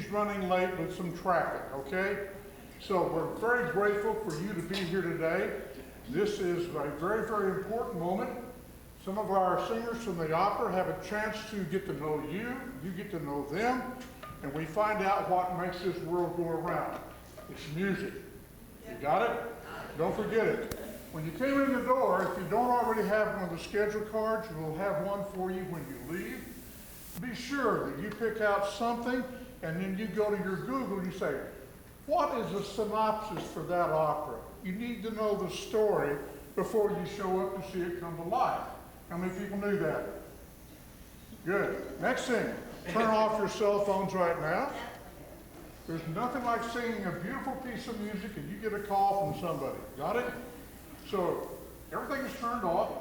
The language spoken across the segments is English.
He's running late with some traffic, okay? So we're very grateful for you to be here today. This is a very, very important moment. Some of our singers from the opera have a chance to get to know you, you get to know them, and we find out what makes this world go around. It's music. You got it? Don't forget it. When you came in the door, if you don't already have one of the schedule cards, we'll have one for you when you leave. Be sure that you pick out something, and then you go to your Google and you say, what is the synopsis for that opera? You need to know the story before you show up to see it come to life. How many people knew that? Good. Next thing, turn off your cell phones right now. There's nothing like singing a beautiful piece of music and you get a call from somebody. Got it? So everything is turned off.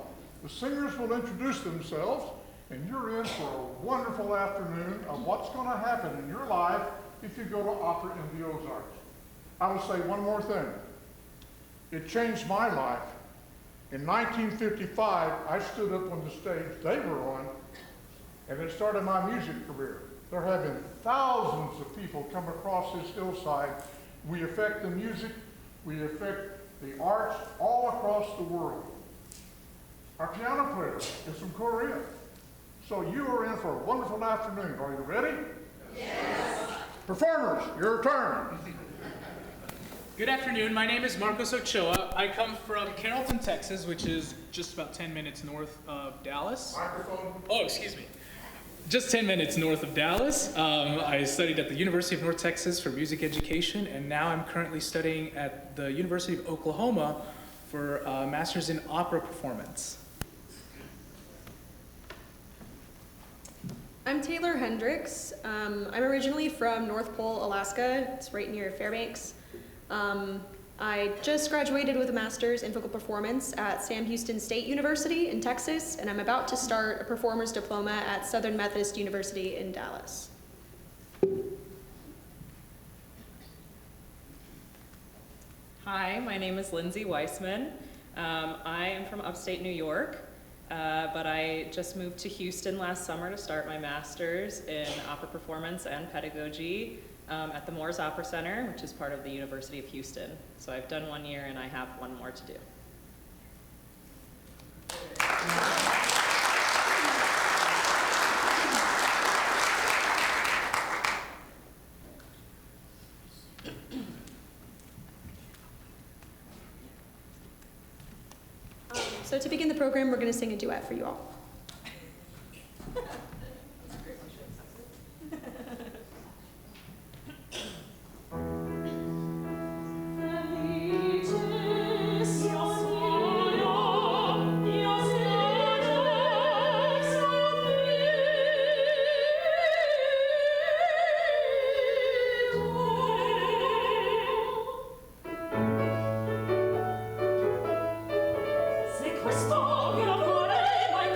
The singers will introduce themselves, and you're in for a wonderful afternoon of what's going to happen in your life if you go to opera in the Ozarks. I will say one more thing. It changed my life. In 1955, I stood up on the stage they were on, and it started my music career. There have been thousands of people come across this hillside. We affect the music, we affect the arts all across the world. Our piano player is from Korea. So you are in for a wonderful afternoon. Are you ready? Yes. Performers, your turn. Good afternoon. My name is Marcos Ochoa. I come from Carrolton, Texas, which is just about 10 minutes north of Dallas. Microphone. Oh, excuse me. Just 10 minutes north of Dallas. I studied at the University of North Texas for music education, and now I'm currently studying at the University of Oklahoma for a master's in opera performance. I'm Taylor Hendricks. I'm originally from North Pole, Alaska. It's right near Fairbanks. I just graduated with a master's in vocal performance at Sam Houston State University in Texas, and I'm about to start a performer's diploma at Southern Methodist University in Dallas. Hi, my name is Lindsey Weissman. I am from upstate New York, but I just moved to Houston last summer to start my master's in opera performance and pedagogy at the Moores Opera Center, which is part of the University of Houston. So I've done 1 year and I have one more to do. So to begin the program, we're going to sing a duet for you all. Questo mio cuore mai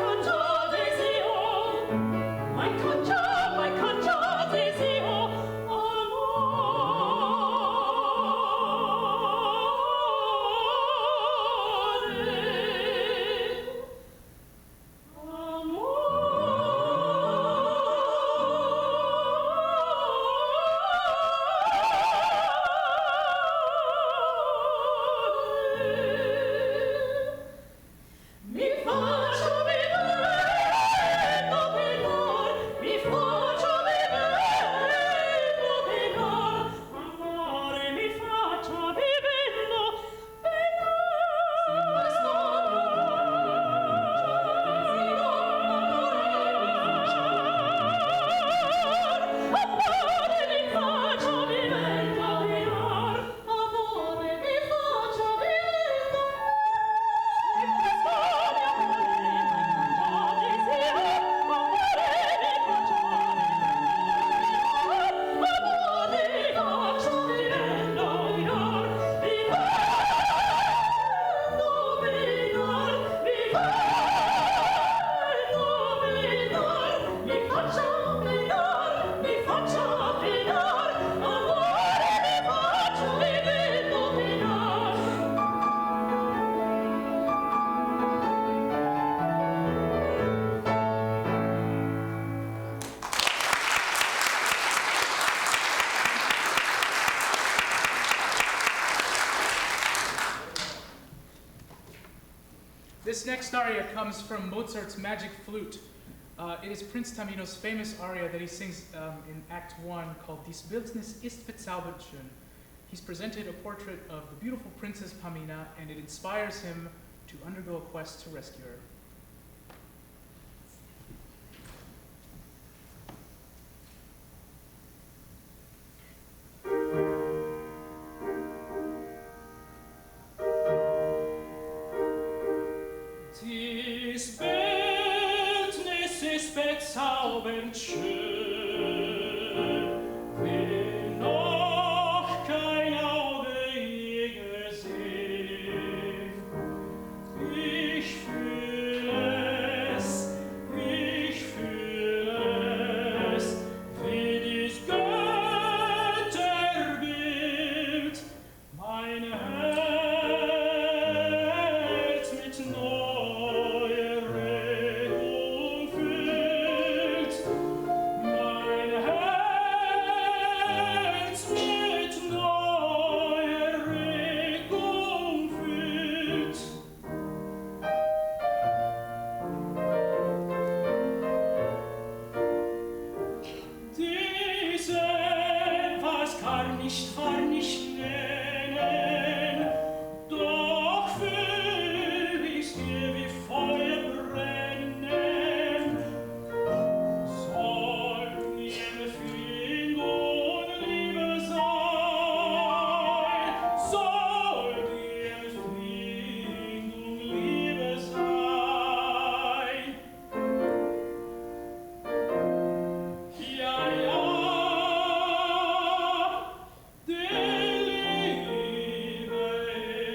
This next aria comes from Mozart's Magic Flute. It is Prince Tamino's famous aria that he sings in Act 1 called Dies Bildnis ist verzaubert schön. He's presented a portrait of the beautiful Princess Pamina, and it inspires him to undergo a quest to rescue her. Dies Bildnis ist bezaubernd schön, will noch kein Auge je gesehen. Ich fühle es, wie dies Götterbild mein Herz mit neuer Regung füllt. Mein Herz mit neuer Regung füllt. Diese was kann nicht nennen, doch fühl ich's dir wie Feuer brennen. Soll die Empfindung Liebe sein, soll die Empfindung Liebe sein. Ja, die Liebe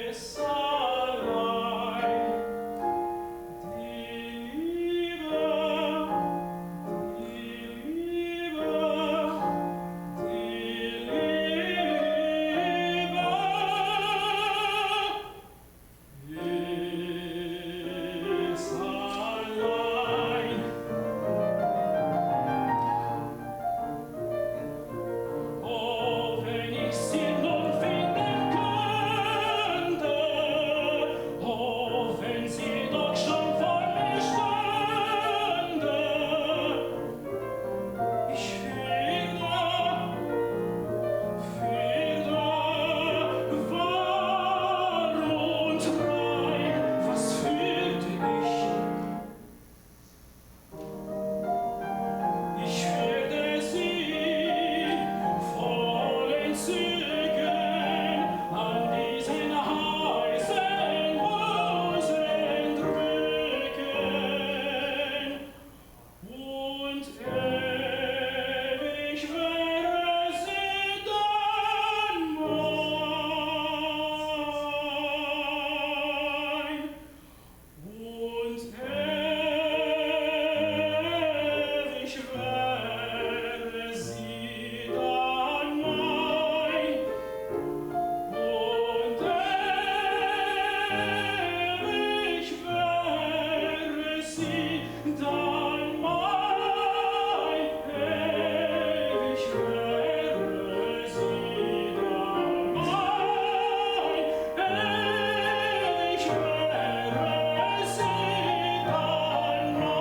ist allein. Die Liebe, ist allein. Oh, wenn ich sie nun finden könnte, oh, wenn sie doch schon vor mir stünde. Ich fürchte, warm und rein, was fühlte ich? Ich fühlte sie voll Entzücken an diesen heißen Busen drücken. Und ewig wäre sie dann mein. Und ewig wäre sie dann mein. Und ewig wäre sie dann mein. Ewig wäre sie dann mein. Ewig wäre sie dann mein.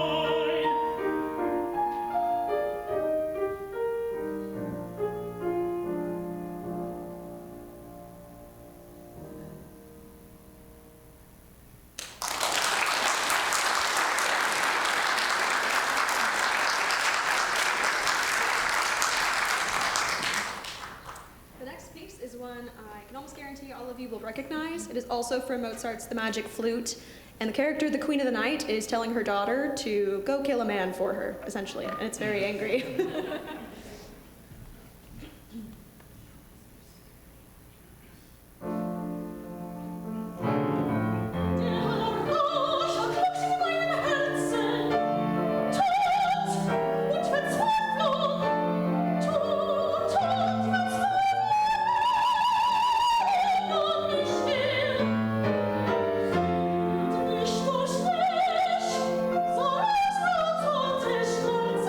The next piece is one I can almost guarantee all of you will recognize. It is also from Mozart's The Magic Flute, and the character, the Queen of the Night, is telling her daughter to go kill a man for her, essentially, and it's very angry. Soll es nur so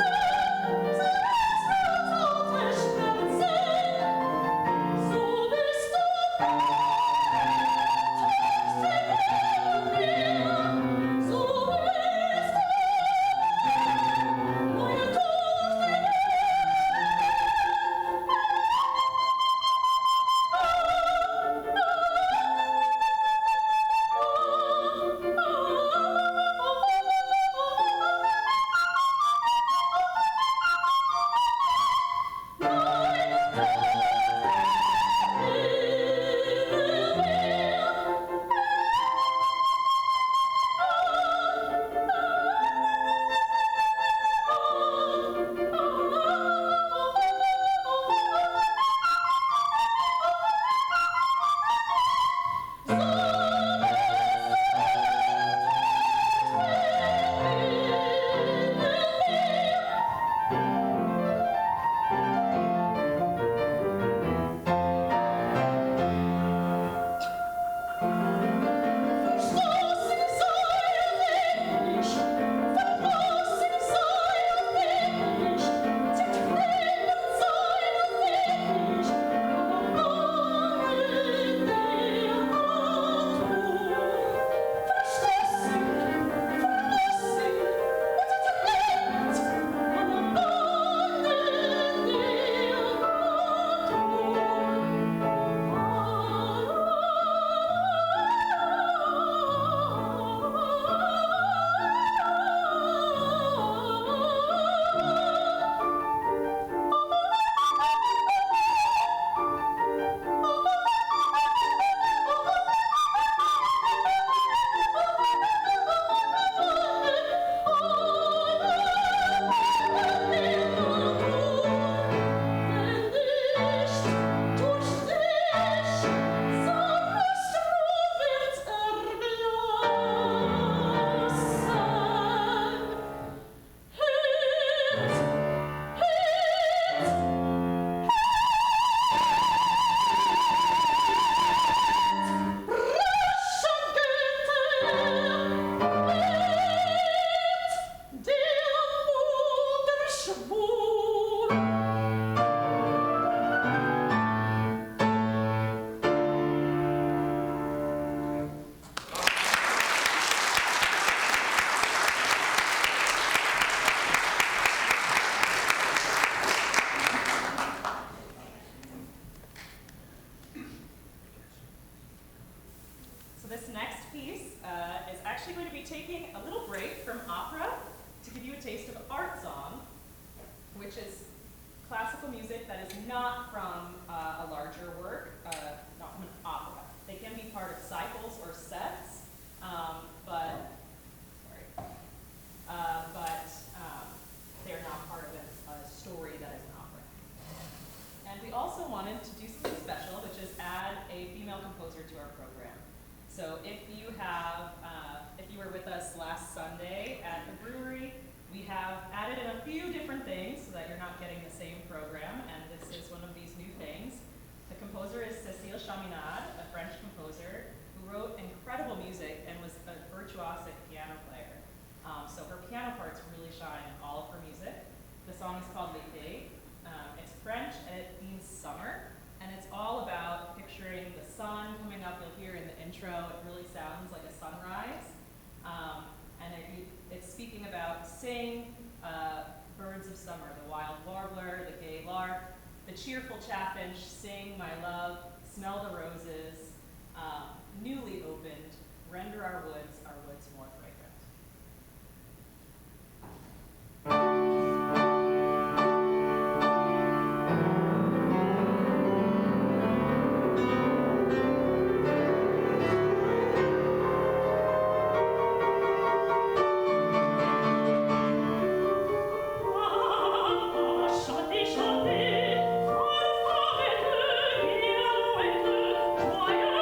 this next piece is actually going to be taking a little break from opera to give you a taste of art song, which is classical music that is not from a larger work, not from an opera. They can be part of cycles or sets, but they're not part of a story that is an opera. And we also wanted to do something special, which is add a female composer to our program. So if you were with us last Sunday at the brewery, we have added in a few different things so that you're not getting the same program, and this is one of these new things. The composer is Cécile Chaminade, a French composer who wrote incredible music and was a virtuosic piano player. So her piano parts really shine in all of her music. The song is called L'été. It's French and it means summer, and it's all about picturing the sun coming up. You'll hear in the intro, it really sounds like a sunrise. And it's speaking about sing, birds of summer, the wild warbler, the gay lark, the cheerful chaffinch, sing, my love, smell the roses, newly opened, render our woods more fragrant. Chantez, chantez, for the forêt, il a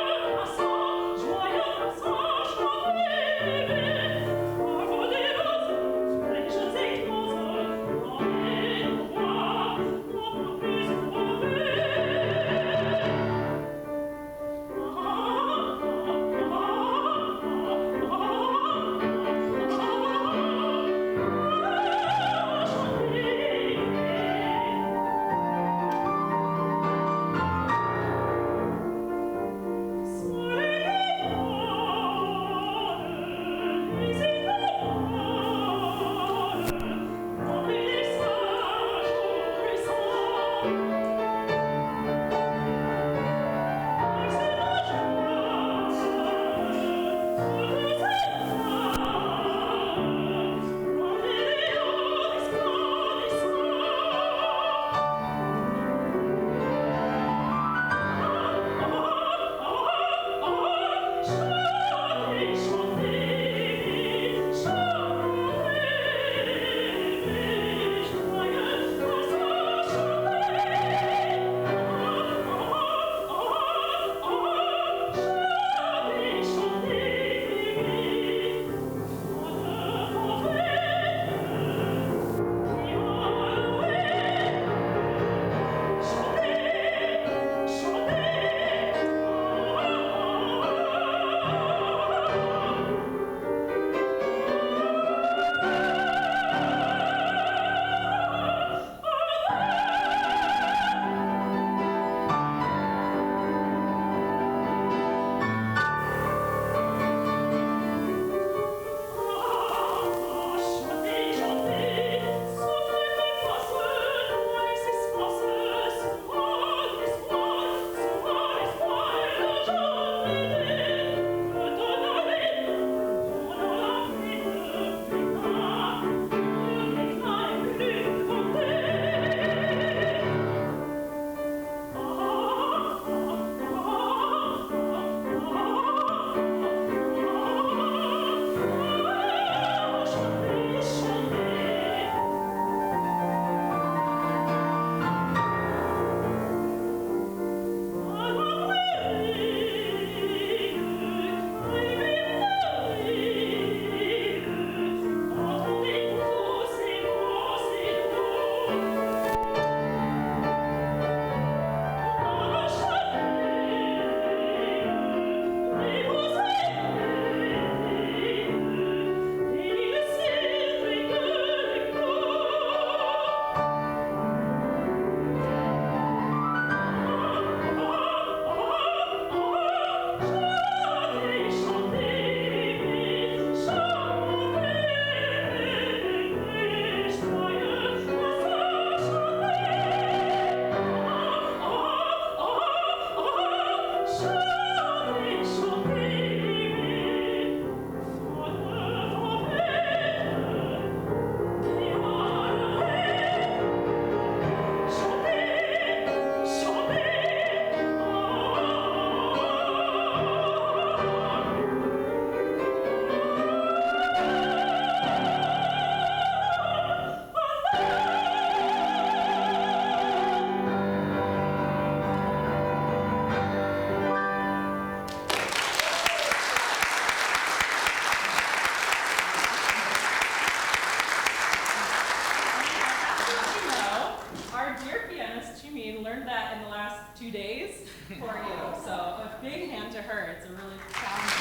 her. It's a really challenging.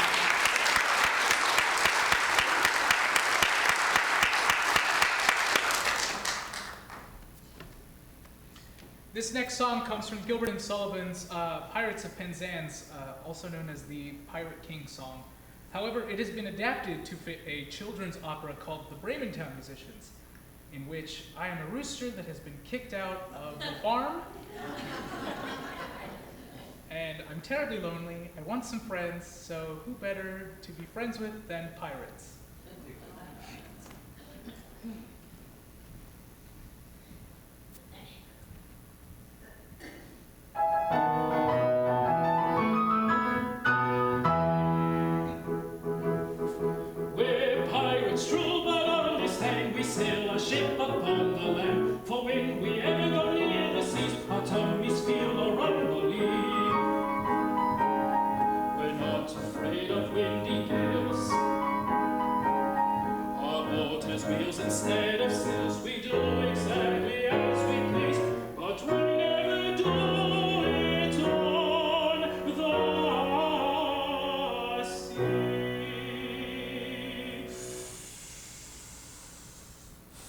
This next song comes from Gilbert and Sullivan's Pirates of Penzance, also known as the Pirate King song. However, it has been adapted to fit a children's opera called The Brementown Musicians, in which I am a rooster that has been kicked out of the farm, and I'm terribly lonely. I want some friends, so who better to be friends with than pirates? We're pirates, true, but understand we sail a ship upon the land. For when we ever go near the seas, our tummies feel a rumbly. We're not afraid of windy gales. Our boat has wheels instead of sails. We do exactly as we please, but we never do it on the sea.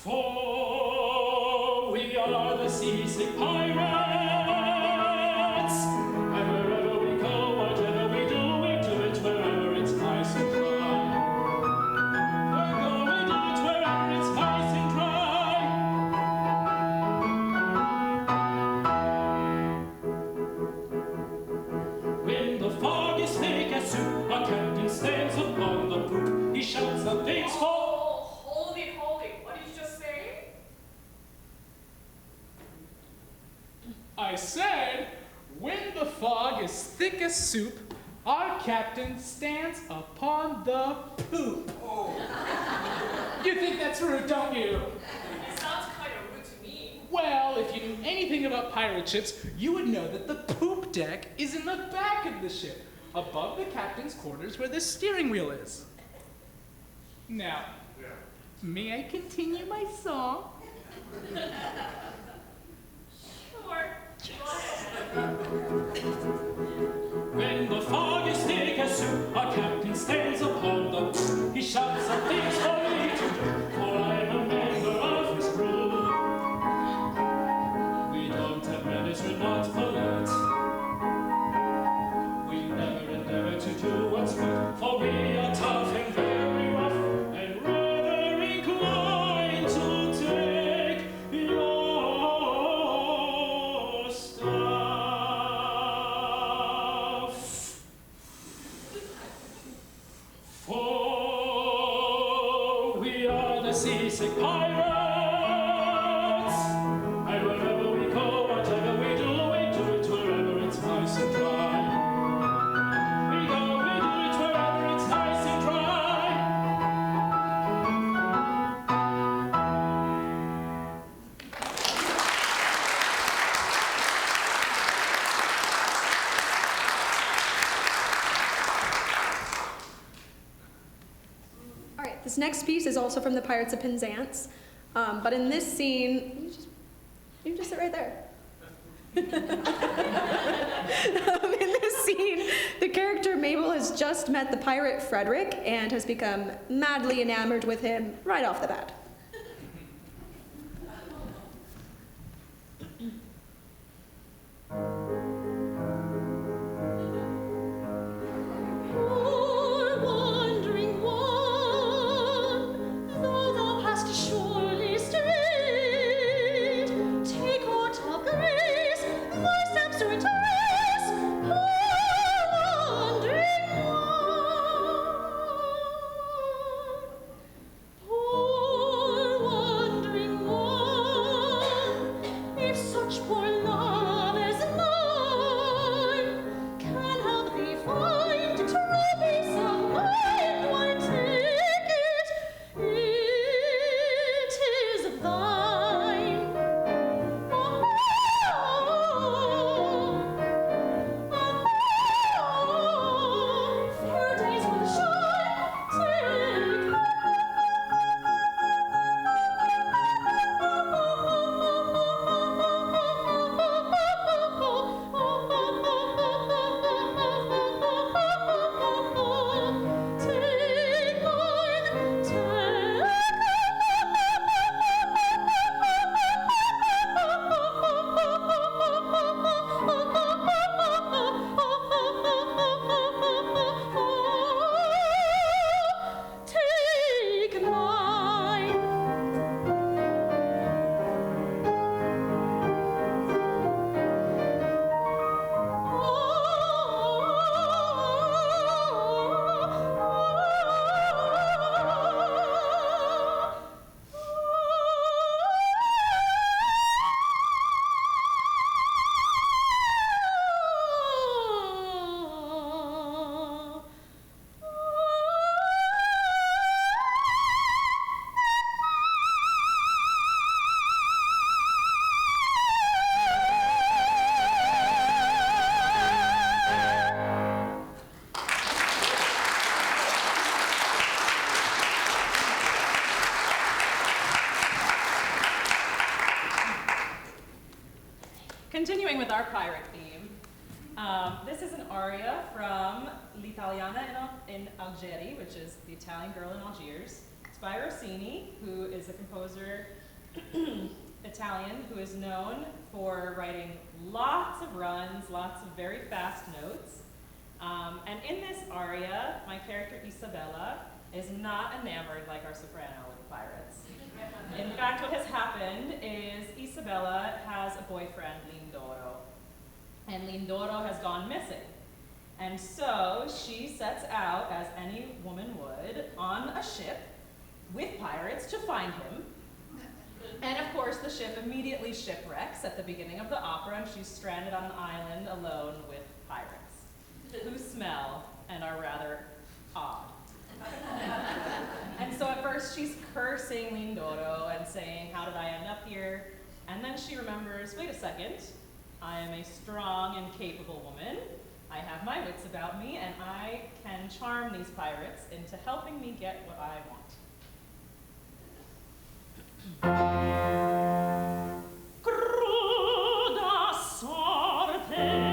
For we are the seasick pirates, and wherever we go, whatever we do it wherever it's nice and dry. We do it wherever it's nice and dry. When the fog is thick as soup, our captain stands upon the poop. He shouts the things for. Hold it. What did you just say? I said, when the fog is thick as soup, our captain stands upon the poop. You think that's rude, don't you? It sounds kind of rude to me. Well, if you knew anything about pirate ships, you would know that the poop deck is in the back of the ship, above the captain's quarters where the steering wheel is. Now, may I continue my song? Sure. When the fog is thick as soup, our captain stands upon the poop. He shouts some things for me to do, for I'm a member of his crew. We don't have manners, we're not polite. We never endeavor to do what's right, for we are tough and very rough, and rather inclined to take your stuff. For we are the seasick pirates, and wherever we go, whatever we do it wherever it's nice and dry. We do it wherever it's nice and dry. All right, this next piece is also from the Pirates of Penzance, but in this scene, you just sit right there. In this scene, the character Mabel has just met the pirate Frederick and has become madly enamored with him right off the bat. Poor wandering one, though thou hast surely strayed, take heart of grace, thy steps to retrace. Poor wandering one, poor pirate theme. This is an aria from L'Italiana in Algeri, which is the Italian girl in Algiers. It's by Rossini, who is a composer, Italian, who is known for writing lots of runs, lots of very fast notes. And in this aria, my character Isabella is not enamored like our soprano with the pirates. In fact, what has happened is Isabella has a boyfriend, Lindoro, and Lindoro has gone missing. And so she sets out, as any woman would, on a ship with pirates to find him. And of course, the ship immediately shipwrecks at the beginning of the opera, and she's stranded on an island alone with pirates, who smell and are rather odd. And so at first she's cursing Lindoro and saying, how did I end up here? And then she remembers, wait a second, I am a strong and capable woman. I have my wits about me, and I can charm these pirates into helping me get what I want. Cruda sorte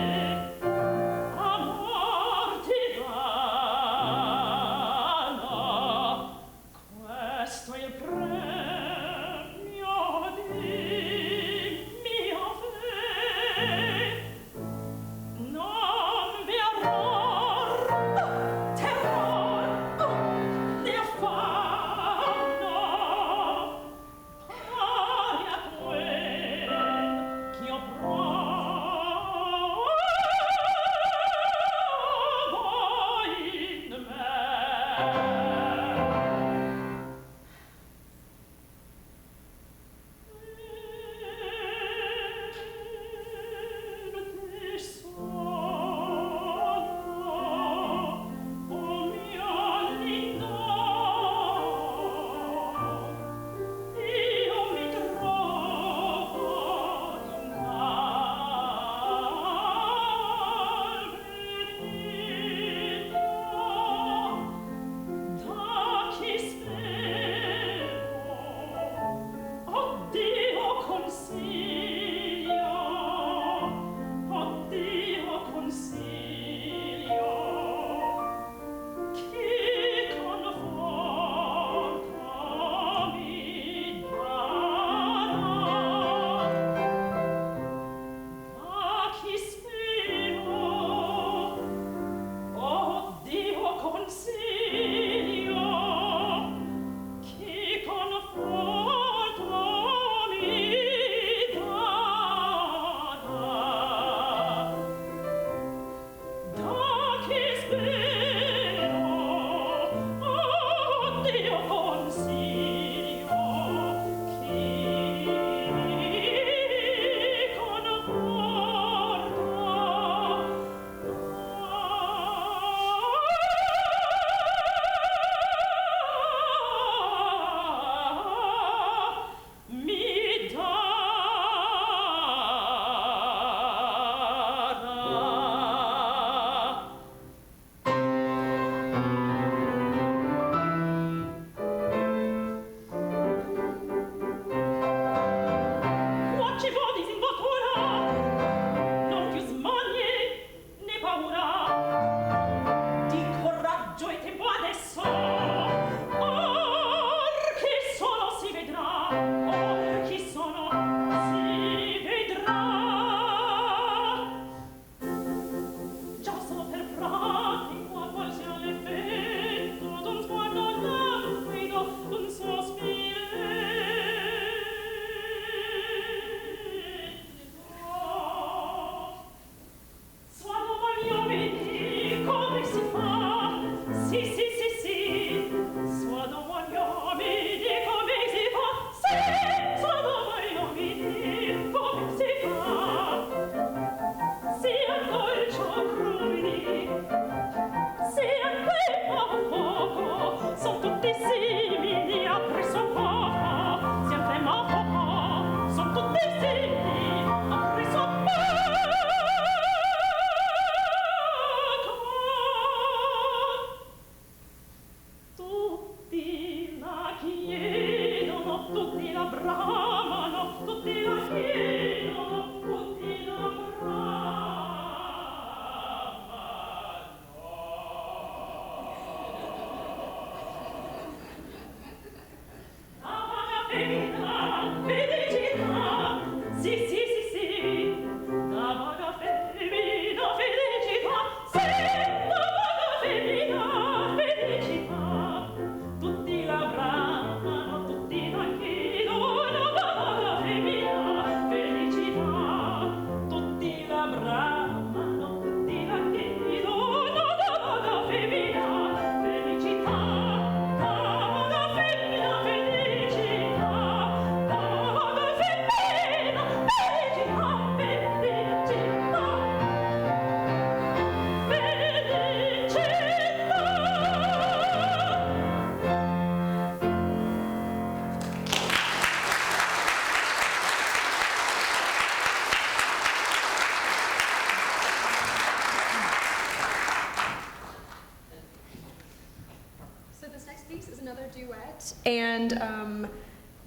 Duet, and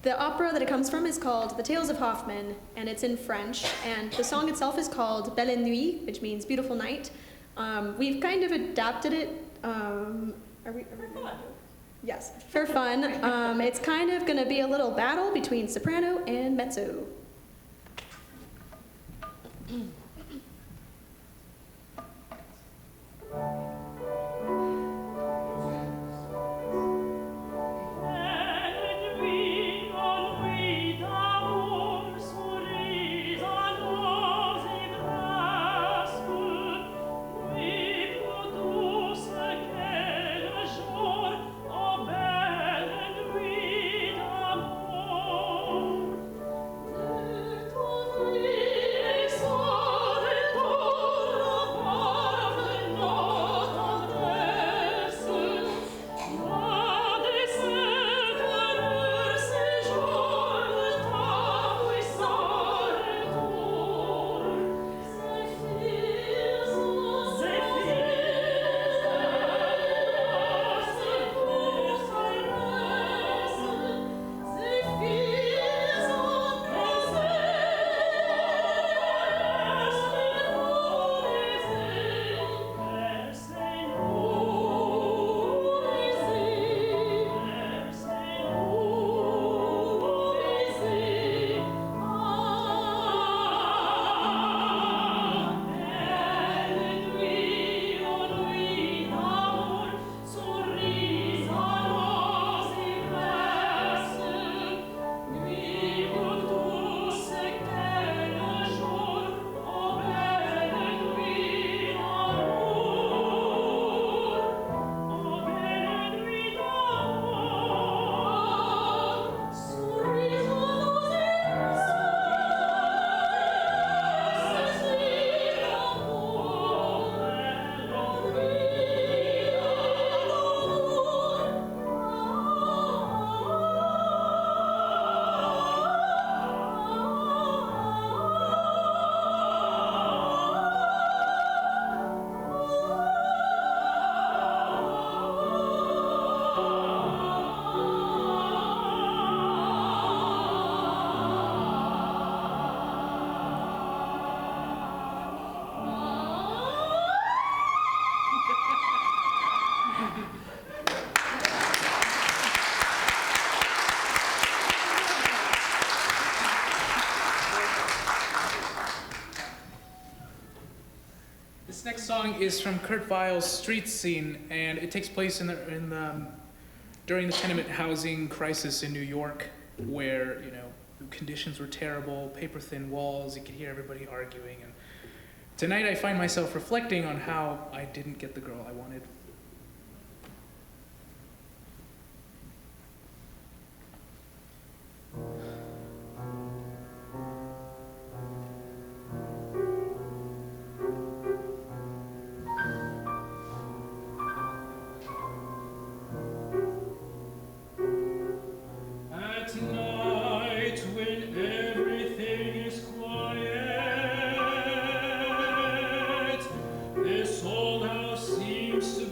the opera that it comes from is called The Tales of Hoffmann, and it's in French, and the song itself is called Belle Nuit, which means beautiful night. We've kind of adapted it. Are we Yes, for fun. It's kind of going to be a little battle between soprano and mezzo. This next song is from Kurt Weill's Street Scene, and it takes place during the tenement housing crisis in New York, where the conditions were terrible, paper-thin walls. You could hear everybody arguing. And tonight, I find myself reflecting on how I didn't get the girl I wanted. This old house seems to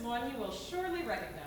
one you will surely recognize.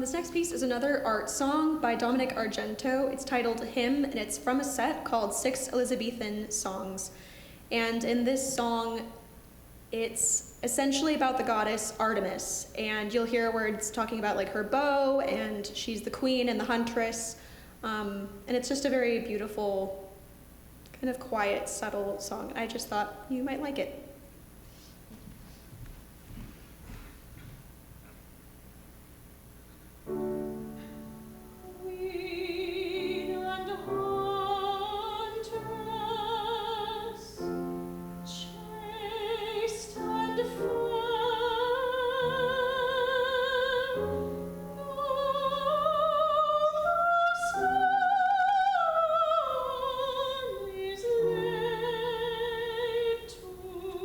This next piece is another art song by Dominic Argento. It's titled Hymn, and it's from a set called 6 Elizabethan Songs. And in this song, it's essentially about the goddess Artemis. And you'll hear words talking about like her bow, and she's the queen and the huntress. And it's just a very beautiful, kind of quiet, subtle song. I just thought you might like it. To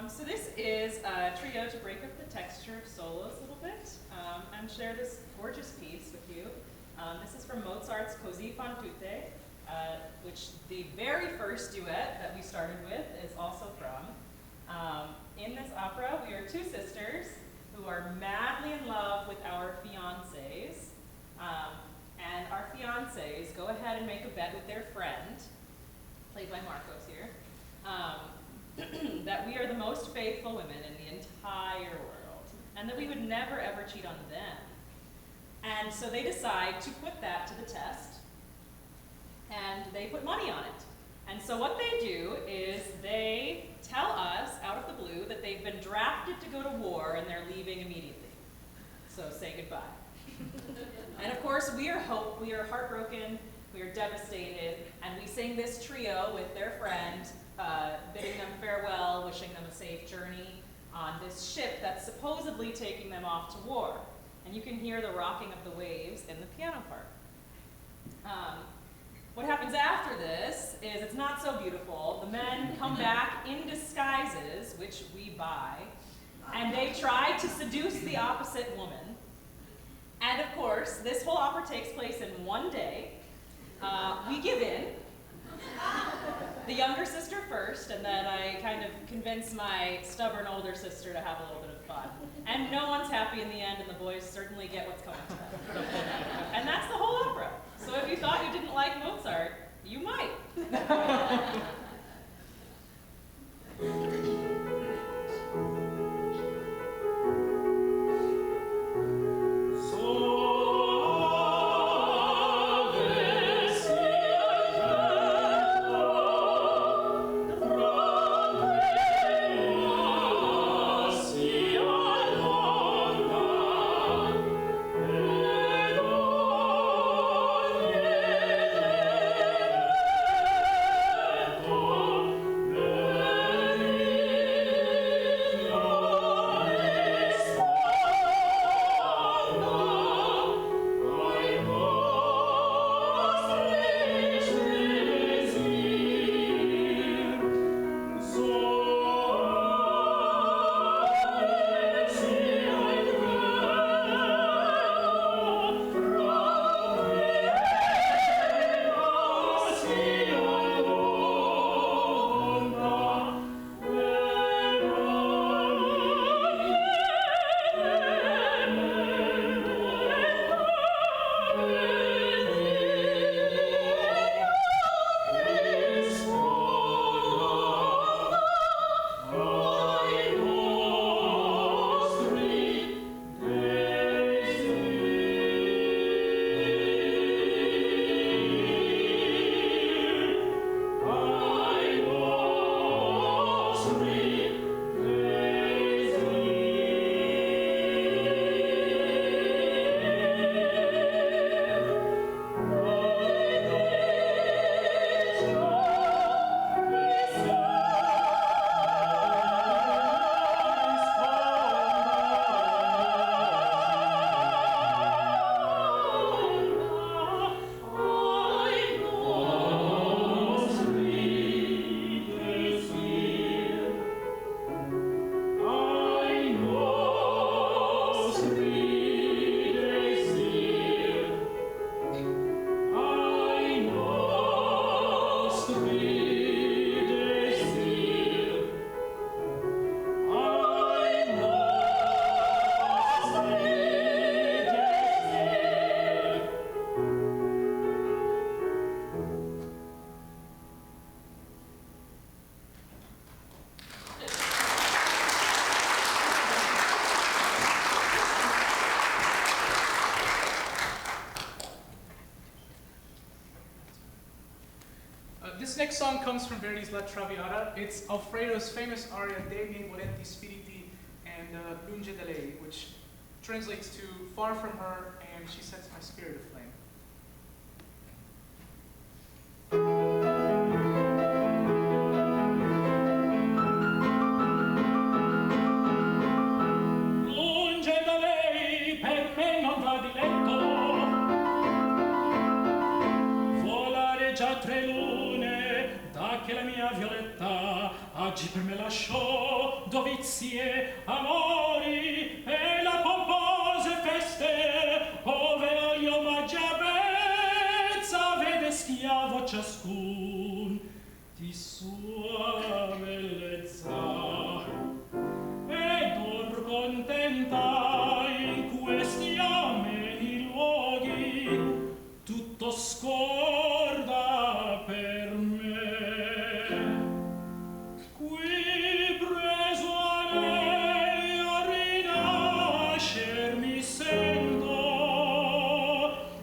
So this is a trio to break up the texture of solos a little bit and share this gorgeous piece with you. This is from Mozart's Così fan tutte, which the very first duet that we started with is also from. In this opera, we are two sisters who are madly in love with our fiancés. And our fiancés go ahead and make a bet with their friend, played by Marcos here, that we are the most faithful women in the entire world, and that we would never ever cheat on them. And so they decide to put that to the test, and they put money on it. And so what they do is they tell us out of the blue that they've been drafted to go to war and they're leaving immediately. So say goodbye. And of course, we are heartbroken, we are devastated, and we sing this trio with their friend, bidding them farewell, wishing them a safe journey on this ship that's supposedly taking them off to war. And you can hear the rocking of the waves in the piano part. What happens after this is it's not so beautiful. The men come back in disguises, which we buy, and they try to seduce the opposite woman. And of course, this whole opera takes place in one day. We give in. The younger sister first, and then I kind of convince my stubborn older sister to have a little bit of fun. And no one's happy in the end, and the boys certainly get what's coming to them. And that's the whole opera. So if you thought you didn't like Mozart, you might. This next song comes from Verdi's La Traviata. It's Alfredo's famous aria De miei volenti spiriti and Lunge da lei, which translates to far from her and she sets my spirit aflame. Lunge da lei per me non va di letto, volare già 3 lune da che la mia Violetta Oggi per me lasciò dovizie, amori e la pompose feste, ove ogni omaggio avezza vede schiavo ciascun di sua bellezza. Ed or contenta in questi ameni luoghi, tutto scorda per me. Qui preso a lei a rinascer mi sento,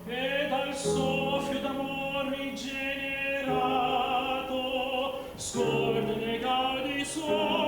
e dal soffio d'amor rigenerato scordo nei gaudi suoi.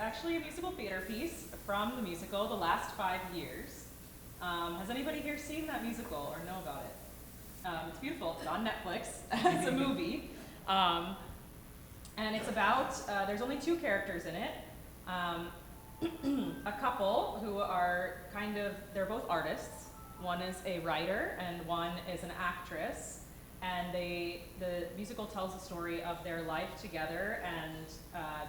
Actually a musical theater piece from the musical The Last 5 Years. Has anybody here seen that musical or know about it? It's beautiful. It's on Netflix. It's a movie. And it's about, there's only 2 characters in it. A couple who are they're both artists. One is a writer and one is an actress. And the musical tells the story of their life together and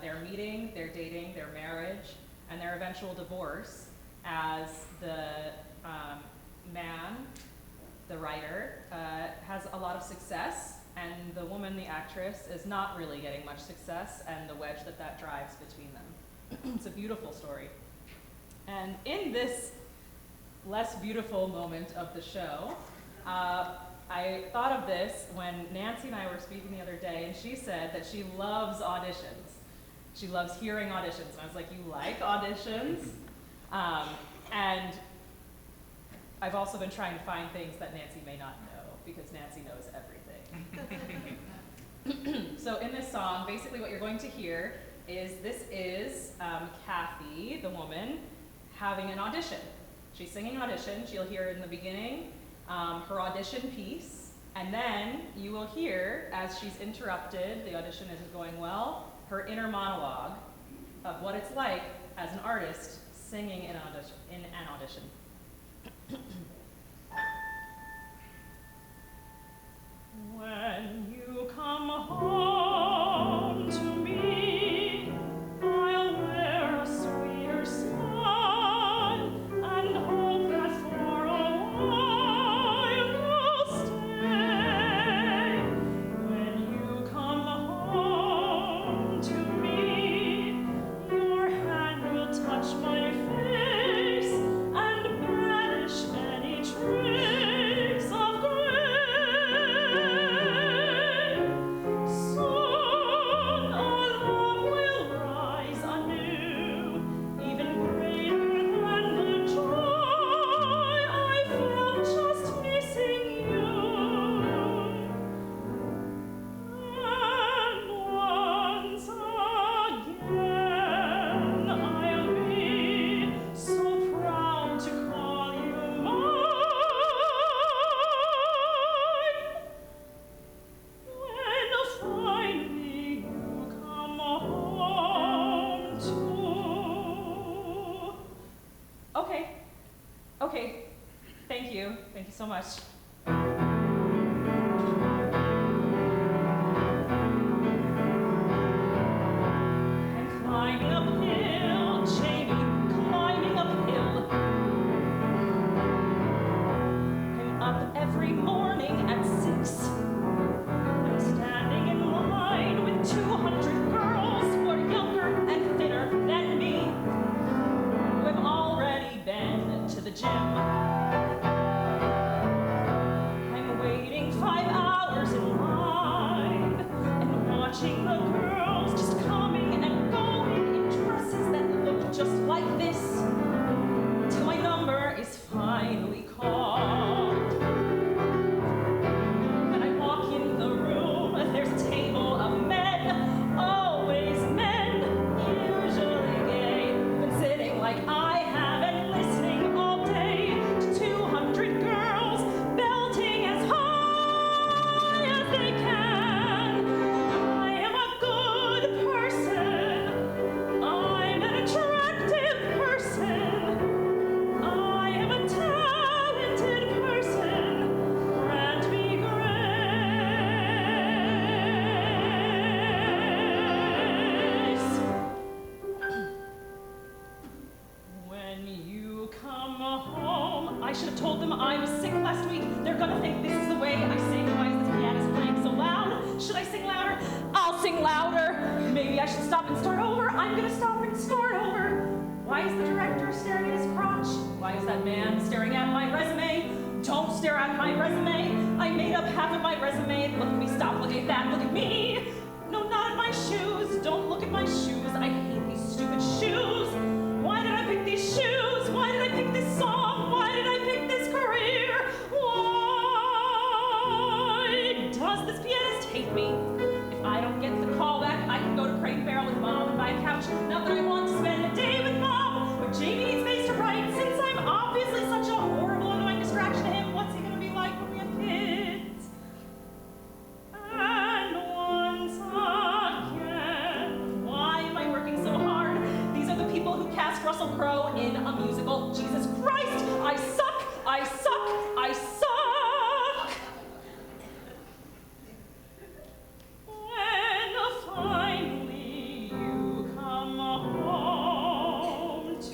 their meeting, their dating, their marriage, and their eventual divorce as the man, the writer, has a lot of success, and the woman, the actress, is not really getting much success, and the wedge that drives between them. It's a beautiful story. And in this less beautiful moment of the show, I thought of this when Nancy and I were speaking the other day, and she said that she loves auditions. She loves hearing auditions. And I was like, you like auditions? And I've also been trying to find things that Nancy may not know, because Nancy knows everything. So in this song, basically what you're going to hear is Kathy, the woman, having an audition. She's singing an audition. You'll hear in the beginning her audition piece, and then you will hear, as she's interrupted, the audition isn't going well, her inner monologue of what it's like as an artist singing in an audition. When you come home to me, I'll wear a sweeter smile and hope that for a while you'll stay. Thank you. Thank you so much. I'm climbing uphill, Jamie, climbing uphill. I'm up every morning at 6. I'm standing in line with 200 girls who are younger and thinner than me, who have already been to the gym. I'm waiting 5 hours in line and watching the girls just coming and going in dresses that look just like this, till my number is finally called. When I walk in the room, there's a table of men, always men, usually gay, been sitting like I have and listening all day to 200 girls belting as high as they can. I am a good person. I'm an attractive person. I am a talented person. Grant me grace. When you come home, I should have told them I was sick last week. They're gonna think this is the way I sing. Why is this piano playing so loud? Should I sing louder? I'll sing louder. Maybe I should stop and start over. I'm gonna stop and start over. Why is the director staring at his crotch? Why is that man staring at my resume? Don't stare at my resume. I made up half of my resume. Look at me, stop looking at that, look at me. No, not at my shoes. Don't look at my shoes. I hate these stupid shoes. Why did I pick these shoes? Why did I pick this song? Why did I pick this career? Why does this pianist hate me? If I don't get the call back, I can go to Crate and Barrel with Mom and buy a couch. Not that I want to spend a day with Mom, but Jamie needs space to write. Since I'm obviously such a horrible, annoying distraction to him, what's he gonna be like when we have kids? And once again, why am I working so hard? These are the people who cast Russell Crowe in a musical. Jesus Christ! I suck! I suck! I suck! When finally you come home to...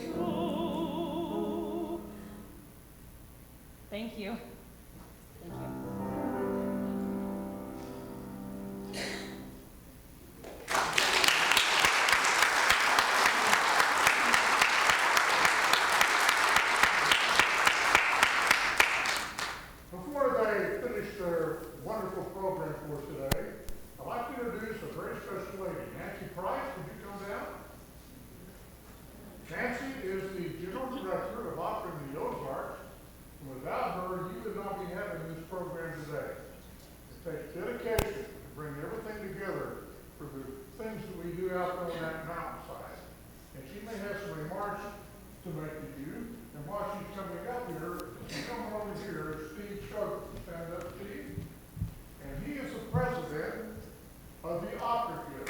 Thank you. Thank you. Before they finish their wonderful program for us today, I'd like to introduce a very special lady. Nancy Price, would you come down? Nancy is the General Director of Opera in the Ozarks, and without her, you would not be having this program today. It takes dedication to bring everything together for the things that we do out on that mountainside. And she may have some remarks to make to you, and while she's coming up here, she's coming over here, Steve Dchoa, stand up, Steve. And he is the president of the Opera Guild.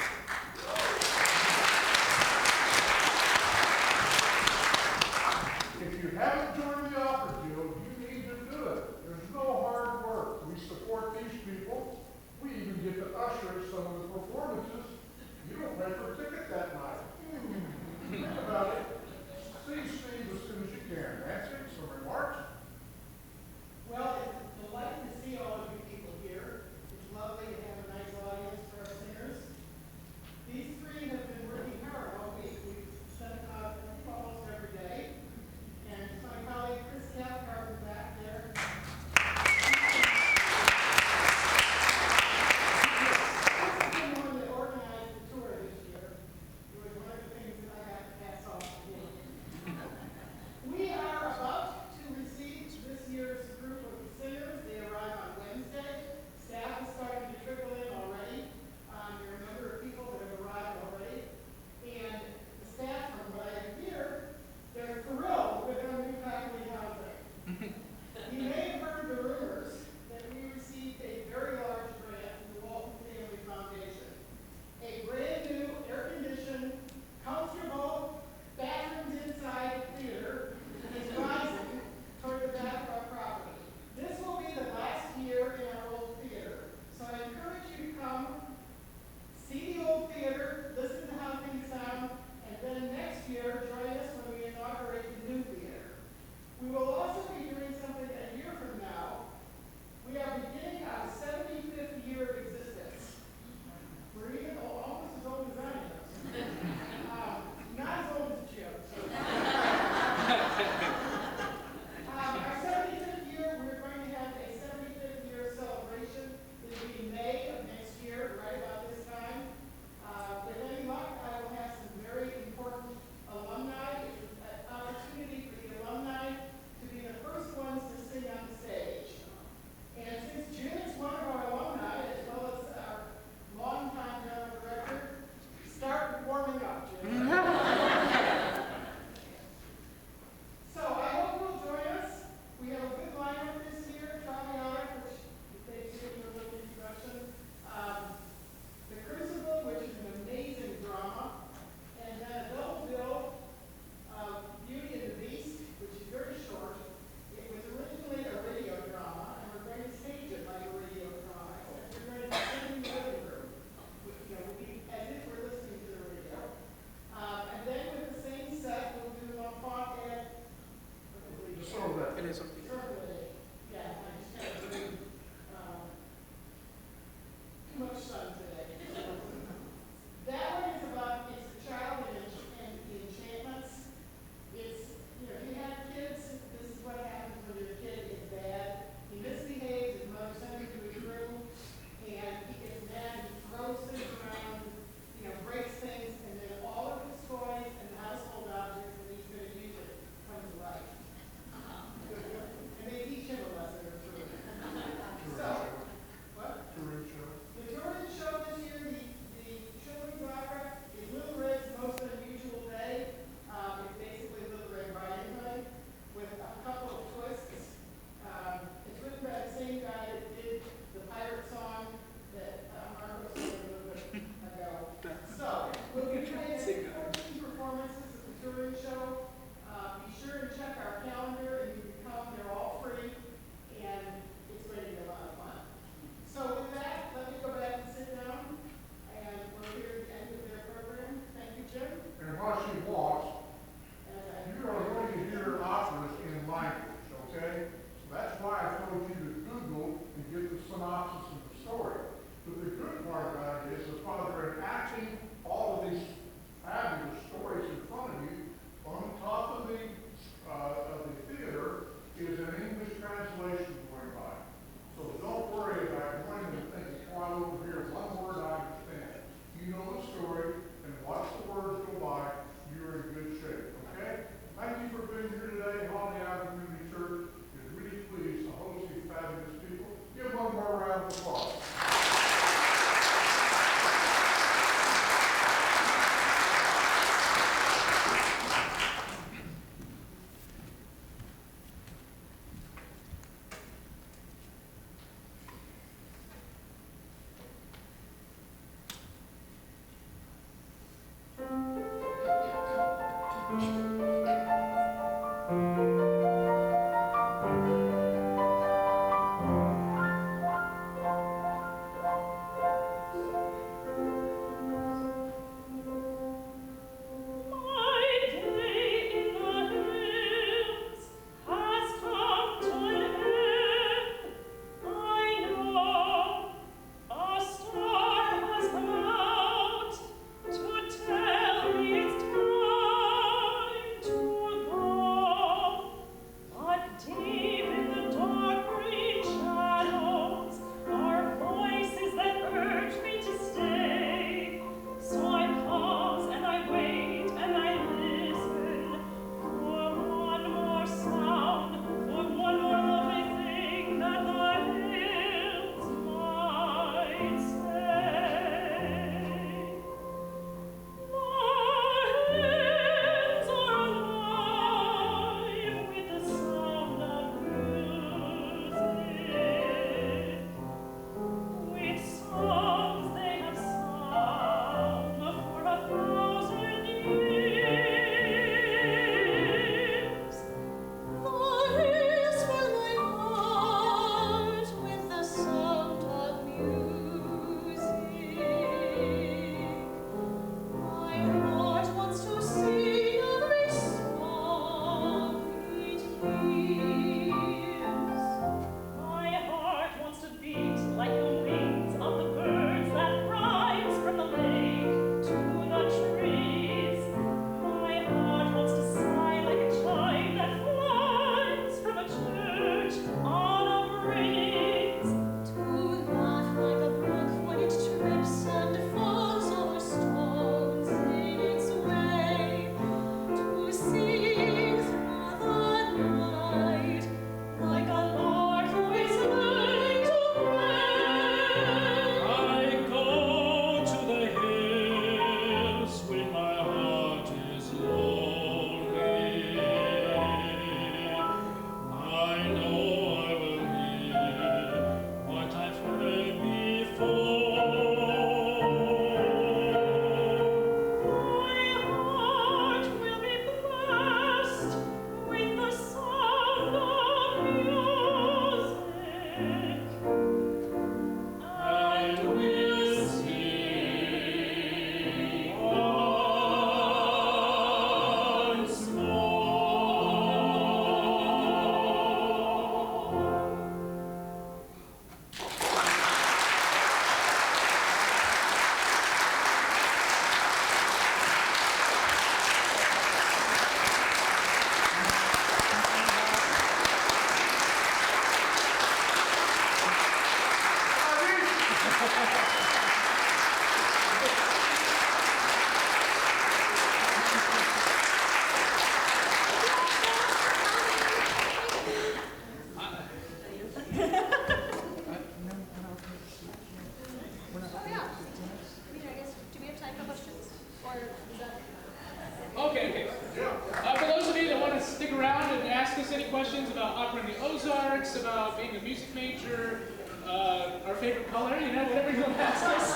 For those of you that want to stick around and ask us any questions about operating the Ozarks, about being a music major, our favorite color, you know, whatever you want to ask us,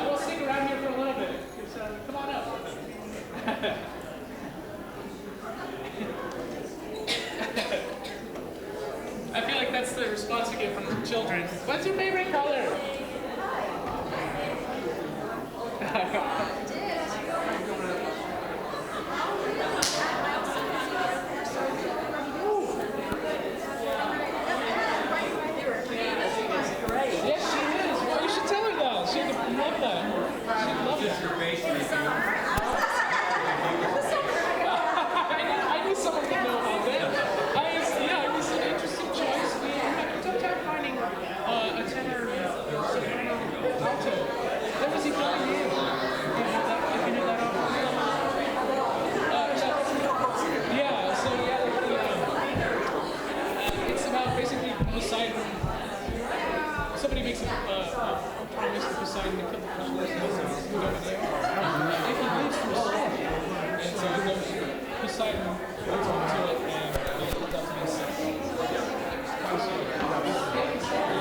we'll stick around here for a little bit. Come on up. I feel like that's the response we get from children. What's your favorite color? Yes, she is. Well, you should tell her that. She'd love that. She'd love that. I knew someone would know about that. It was an interesting choice. We had a tough time finding a tenor soprano alto. What was he playing in? If you knew that off. It's about basically Poseidon. Somebody makes a promise to Poseidon a couple of questions. If he leaves from Seoul, and so he goes, Poseidon holds on to it, and it does make sense. Thank you.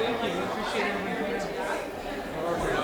I appreciate everything.